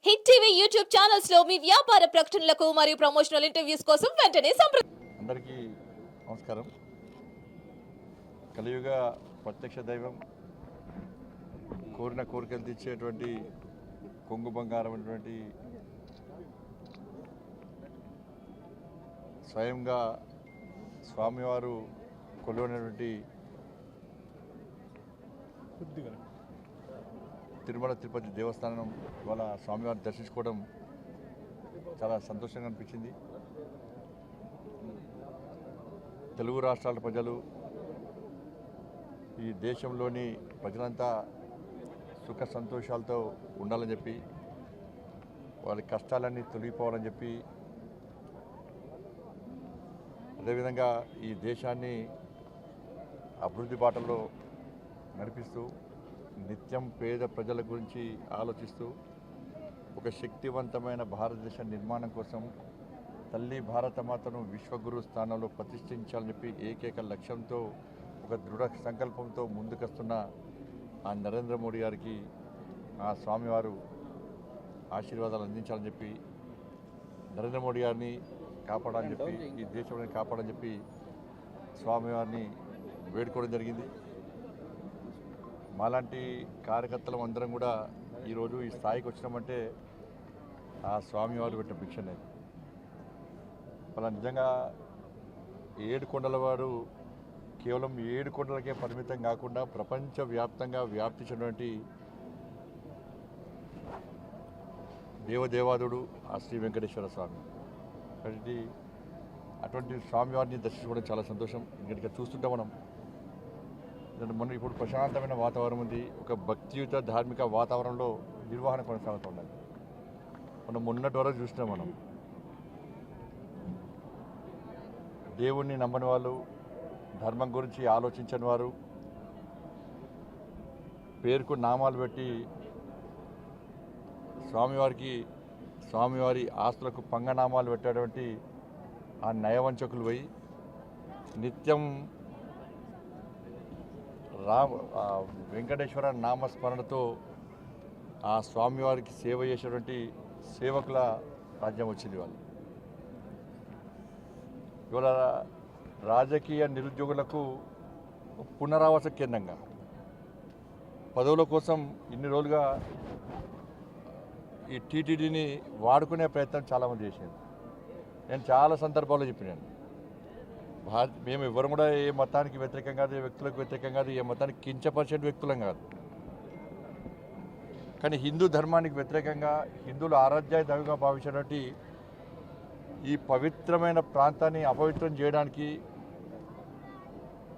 Hit TV YouTube channels లో మీ వ్యాపార ప్రకటనలకు మరియు ప్రమోషనల్ ఇంటర్వ్యూస్ కోసం వెంటనే అందరికీ నమస్కారం. కలియుగ ప్రత్యక్ష దైవం, కోరిన కోరికలు తీర్చేటువంటి కొంగు బంగారం అనేటువంటి స్వయంగా స్వామివారు కొలువైనటువంటి తిరుమల తిరుపతి దేవస్థానం ఇవాళ స్వామివారిని దర్శించుకోవడం చాలా సంతోషంగా అనిపించింది. తెలుగు రాష్ట్రాల ప్రజలు, ఈ దేశంలోని ప్రజలంతా సుఖ సంతోషాలతో ఉండాలని చెప్పి, వాళ్ళ కష్టాలన్నీ తొలగిపోవాలని చెప్పి, అదేవిధంగా ఈ దేశాన్ని అభివృద్ధి బాటలో నడిపిస్తూ నిత్యం పేద ప్రజల గురించి ఆలోచిస్తూ ఒక శక్తివంతమైన భారతదేశ నిర్మాణం కోసం తల్లి భారతమాతను విశ్వగురు స్థానంలో ప్రతిష్ఠించాలని చెప్పి ఏకైక లక్ష్యంతో, ఒక దృఢ సంకల్పంతో ముందుకొస్తున్న ఆ నరేంద్ర మోడీ గారికి ఆ స్వామివారు ఆశీర్వాదాలు అందించాలని చెప్పి, నరేంద్ర మోడీ గారిని కాపాడాలని చెప్పి, ఈ దేశంలో కాపాడాలని చెప్పి స్వామివారిని వేడుకోవడం జరిగింది. మాలాంటి కార్యకర్తలం అందరం కూడా ఈరోజు ఈ స్థాయికి వచ్చినామంటే ఆ స్వామివారు పెట్టిన భిక్షనే. అలా నిజంగా ఏడుకొండలవాడు కేవలం 7 కొండలకే పరిమితం కాకుండా ప్రపంచవ్యాప్తంగా వ్యాప్తించినటువంటి దేవదేవాదుడు ఆ శ్రీ వెంకటేశ్వర స్వామి. కాబట్టి అటువంటి స్వామివారిని దర్శించుకోవడం చాలా సంతోషం. ఇక్కడ చూస్తుంటే మనం మన ఇప్పుడు ప్రశాంతమైన వాతావరణం ఉంది. ఒక భక్తియుత ధార్మిక వాతావరణంలో నిర్వహణ కొనసాగుతున్నది. మనం మొన్నటి వరకు చూసినాం. మనం దేవుణ్ణి నమ్మని వాళ్ళు, ధర్మం గురించి ఆలోచించని వారు, పేరుకు నామాలు పెట్టి స్వామివారి ఆస్తులకు పంగనామాలు పెట్టేటువంటి ఆ నయవంచకులు పోయి నిత్యం వెంకటేశ్వర నామస్మరణతో ఆ స్వామివారికి సేవ చేసేటువంటి సేవకుల రాజ్యం వచ్చింది. వాళ్ళు ఇవాళ రాజకీయ నిరుద్యోగులకు పునరావాస కేంద్రంగా, పదవుల కోసం ఇన్ని రోజులుగా ఈ టీటీడీని వాడుకునే ప్రయత్నం చాలామంది చేశారు. నేను చాలా సందర్భాల్లో చెప్పినాను, మేము ఎవరు కూడా ఏ మతానికి వ్యతిరేకం కాదు, ఏ వ్యక్తులకు వ్యతిరేకం కాదు, ఏ మతానికి కించపరిచే వ్యక్తులం కాదు. కానీ హిందూ ధర్మానికి వ్యతిరేకంగా, హిందువులు ఆరాధ్య దైవంగా భావించినటువంటి ఈ పవిత్రమైన ప్రాంతాన్ని అపవిత్రం చేయడానికి,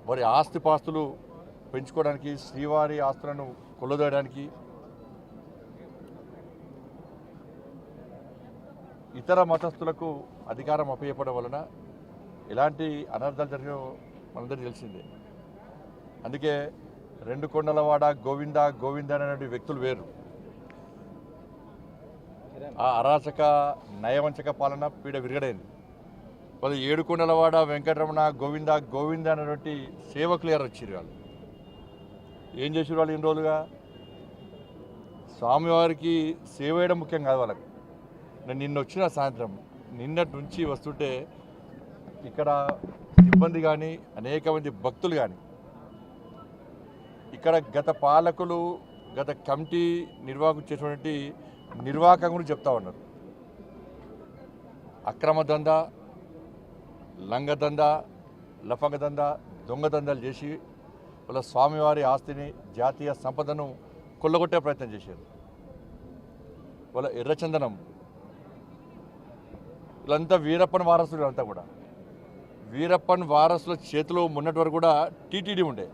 వారి ఆస్తిపాస్తులు పెంచుకోవడానికి, శ్రీవారి ఆస్తులను కొల్లదోయడానికి, ఇతర మతస్థులకు అధికారం అప్పచెప్పడం వలన ఎలాంటి అనర్థాలు జరిగినో మనందరికీ తెలిసిందే. అందుకే 2 కొండలవాడ గోవింద గోవింద అనేటువంటి వ్యక్తులు వేరు. ఆ అరాచక నయవంచక పాలన పీడ విరగడైంది. వాళ్ళు 7 కొండలవాడ వెంకటరమణ గోవింద గోవింద అనేటువంటి సేవకులు ఎవరు వచ్చారు. వాళ్ళు ఏం చేసారు? వాళ్ళు ఇన్ని రోజులుగా స్వామివారికి సేవ చేయడం ముఖ్యం కాదు వాళ్ళకు. నేను నిన్న వచ్చిన సాయంత్రం, నిన్నటి నుంచి వస్తుంటే ఇక్కడ సిబ్బంది కానీ, అనేక మంది భక్తులు కానీ, ఇక్కడ గత పాలకులు, గత కమిటీ నిర్వాహకులు చేసినటువంటి నిర్వాహకం గురించి చెప్తా ఉన్నారు. అక్రమ దందా, లంగదందా, లఫంగదందా, దొంగదందాలు చేసి వాళ్ళ స్వామివారి ఆస్తిని, జాతీయ సంపదను కొల్లగొట్టే ప్రయత్నం చేశారు. వాళ్ళ ఎర్రచందనం, వీళ్ళంతా వీరప్పన్ వారసులు. అంతా కూడా వీరప్పన్ వారసుల చేతిలో మొన్నటి వరకు కూడా టీటీడీ ఉండే.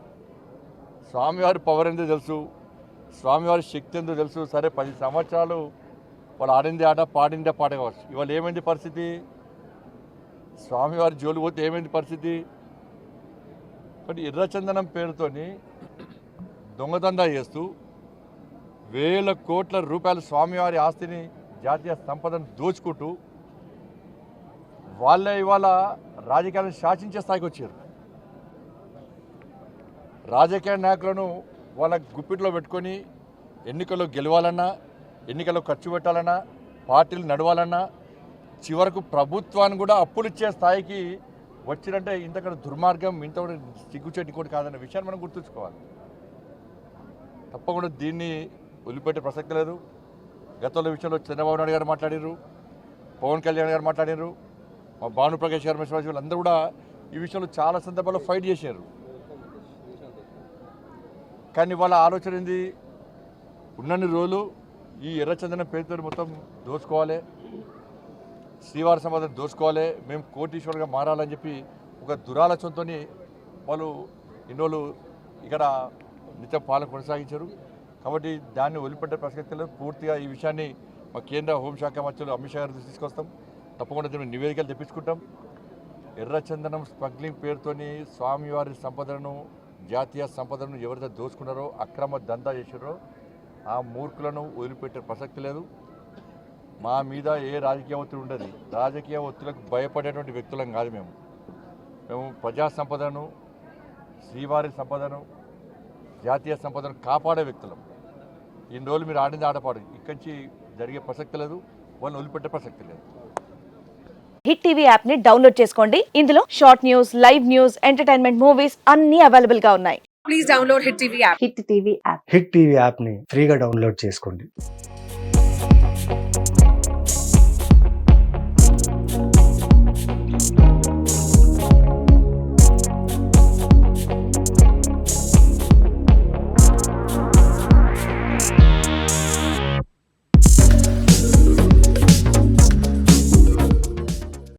స్వామివారి పవర్ ఎంతో తెలుసు, స్వామివారి శక్తి ఎంతో తెలుసు. సరే 10 సంవత్సరాలు వాళ్ళు ఆడిందే ఆట, పాడిందే పాట కావచ్చు. ఇవాళ ఏమైంది పరిస్థితి? స్వామివారి జోలు పోతే ఏమైంది పరిస్థితి? బట్ ఎర్రచందనం పేరుతోని దొంగదందా చేస్తూ వేల కోట్ల రూపాయల స్వామివారి ఆస్తిని, జాతీయ సంపదను దోచుకుంటూ వాళ్ళే ఇవాళ రాజకీయాలను శాసించే స్థాయికి వచ్చారు. రాజకీయ నాయకులను వాళ్ళ గుప్పిట్లో పెట్టుకొని ఎన్నికల్లో గెలవాలన్నా, ఎన్నికల్లో ఖర్చు పెట్టాలన్నా పార్టీలు నడవాలన్నా చివరకు ప్రభుత్వాన్ని కూడా అప్పులు ఇచ్చే స్థాయికి వచ్చినంటే ఇంతకన్నా దుర్మార్గం ఇంత కూడా సిగ్గుచేటి కూడా కాదన్న విషయాన్ని మనం గుర్తుంచుకోవాలి. తప్పకుండా దీన్ని వదిలిపెట్టే ప్రసక్తి లేదు. గతంలో విషయంలో చంద్రబాబు నాయుడు గారు మాట్లాడారు, పవన్ కళ్యాణ్ గారు మాట్లాడారు, మా భానుప్రకాష్ గారు మిశ్రా వీళ్ళందరూ కూడా ఈ విషయంలో చాలా సందర్భాల్లో ఫైట్ చేశారు. కానీ వాళ్ళ ఆలోచన ఏంది, ఉన్నన్ని రోజులు ఈ ఎర్రచందనం పేరుతో మొత్తం దోచుకోవాలి, శ్రీవారి సమాధానం దోచుకోవాలి, మేము కోటీశ్వరుగా మారాలని చెప్పి ఒక దురాలోచనతో వాళ్ళు ఇన్ని రోజులు ఇక్కడ నిత్యం పాలన కొనసాగించారు. కాబట్టి దాన్ని వదిలిపెట్టే ప్రసక్తి లేదు. పూర్తిగా ఈ విషయాన్ని మా కేంద్ర హోంశాఖ మంత్రులు అమిత్ షా గారి దృష్టికి తీసుకొస్తాం. తప్పకుండా దీన్ని నివేదికలు తెప్పించుకుంటాం. ఎర్రచందనం స్మగ్లింగ్ పేరుతోని స్వామివారి సంపదను, జాతీయ సంపదను ఎవరైతే దోచుకున్నారో, అక్రమ దందా చేశారో ఆ మూర్ఖులను వదిలిపెట్టే ప్రసక్తి లేదు. మా మీద ఏ రాజకీయ ఒత్తిడి ఉండదు. రాజకీయ ఒత్తిడిలకు భయపడేటువంటి వ్యక్తులం కాదు. మేము ప్రజా సంపదను, శ్రీవారి సంపదను, జాతీయ సంపదను కాపాడే వ్యక్తులం. ఇన్ని రోజులు మీరు ఆడింది ఆడపాడు, ఇక్కడి నుంచి జరిగే ప్రసక్తి లేదు, వాళ్ళని వదిలిపెట్టే ప్రసక్తి లేదు. హిట్ టీవీ యాప్ ని డౌన్లోడ్ చేసుకోండి. ఇందులో short news, live news, entertainment movies అన్ని అవైలబుల్ గా ఉన్నాయి. Please download Hit TV app. Hit TV app. Hit TV యాప్ని ఫ్రీగా డౌన్లోడ్ చేసుకోండి.